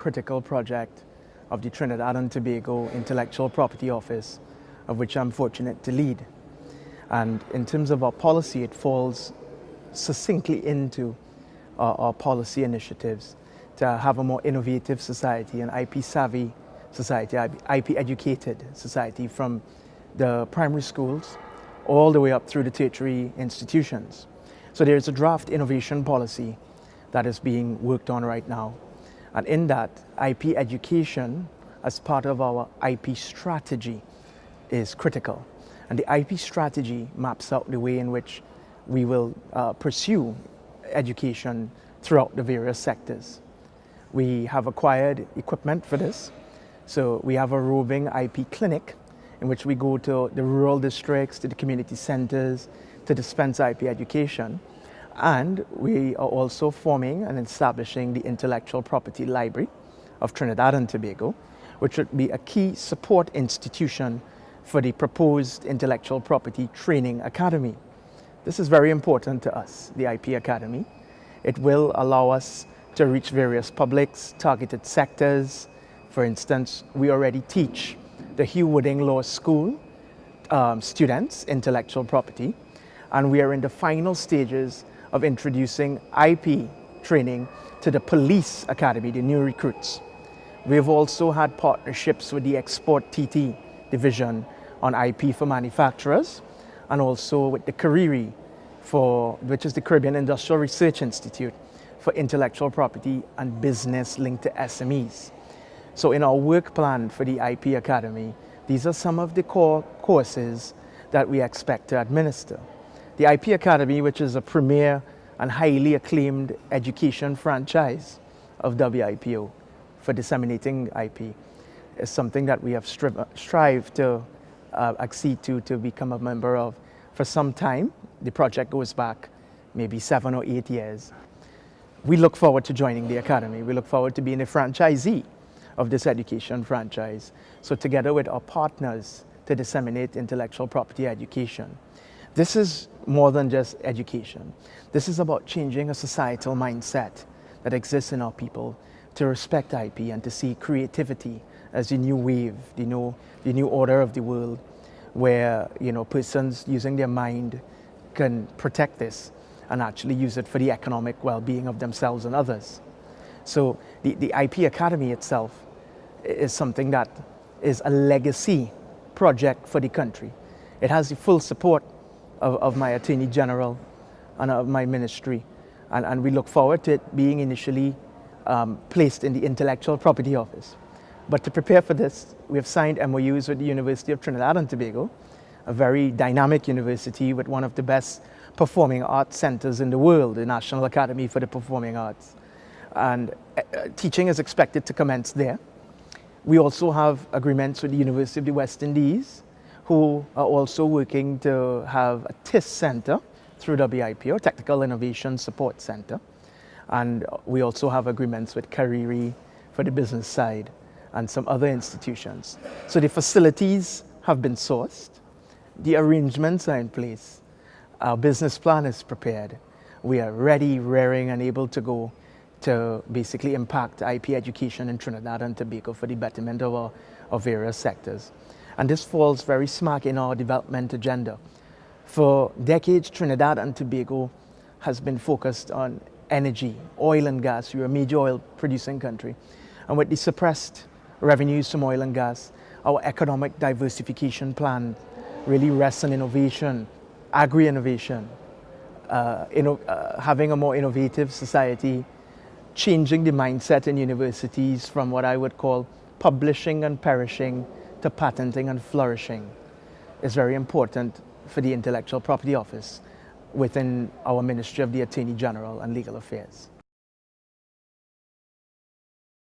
critical project of the Trinidad and Tobago Intellectual Property Office, of which I'm fortunate to lead. And in terms of our policy, it falls succinctly into our policy initiatives to have a more innovative society, an IP-savvy society, IP-educated society from the primary schools all the way up through the tertiary institutions. So there's a draft innovation policy that is being worked on right now. And in that, IP education as part of our IP strategy is critical. And the IP strategy maps out the way in which we will pursue education throughout the various sectors. We have acquired equipment for this. So we have a roving IP clinic in which we go to the rural districts, to the community centers, to dispense IP education. And we are also forming and establishing the Intellectual Property Library of Trinidad and Tobago, which would be a key support institution for the proposed Intellectual Property Training Academy. This is very important to us, the IP Academy. It will allow us to reach various publics, targeted sectors. For instance, we already teach the Hugh Wooding Law School students intellectual property, and we are in the final stages of introducing IP training to the Police Academy, the new recruits. We've also had partnerships with the Export TT division on IP for manufacturers, and also with the CARIRI, which is the Caribbean Industrial Research Institute, for intellectual property and business linked to SMEs. So in our work plan for the IP Academy, these are some of the core courses that we expect to administer. The IP Academy, which is a premier and highly acclaimed education franchise of WIPO for disseminating IP, is something that we have strived to accede to become a member of for some time. The project goes back maybe 7 or 8 years. We look forward to joining the Academy. We look forward to being a franchisee of this education franchise. So together with our partners to disseminate intellectual property education. This is more than just education. This is about changing a societal mindset that exists in our people to respect IP and to see creativity as the new wave, the new order of the world, where persons using their mind can protect this and actually use it for the economic well-being of themselves and others. So the IP Academy itself is something that is a legacy project for the country. It has the full support of my Attorney General and of my ministry, and we look forward to it being initially placed in the Intellectual Property Office. But to prepare for this, we have signed MOUs with the University of Trinidad and Tobago, a very dynamic university with one of the best performing arts centers in the world, the National Academy for the Performing Arts. And teaching is expected to commence there. We also have agreements with the University of the West Indies, who are also working to have a TIS center through WIPO, Technical Innovation Support Center. And we also have agreements with CARIRI for the business side and some other institutions. So the facilities have been sourced, the arrangements are in place, our business plan is prepared. We are ready, raring, and able to go to basically impact IP education in Trinidad and Tobago for the betterment of our various sectors. And this falls very smack in our development agenda. For decades, Trinidad and Tobago has been focused on energy, oil and gas. We're a major oil producing country. And with the suppressed revenues from oil and gas, our economic diversification plan really rests on innovation, agri-innovation, having a more innovative society, changing the mindset in universities from what I would call publishing and perishing to patenting and flourishing is very important for the Intellectual Property Office within our Ministry of the Attorney General and Legal Affairs.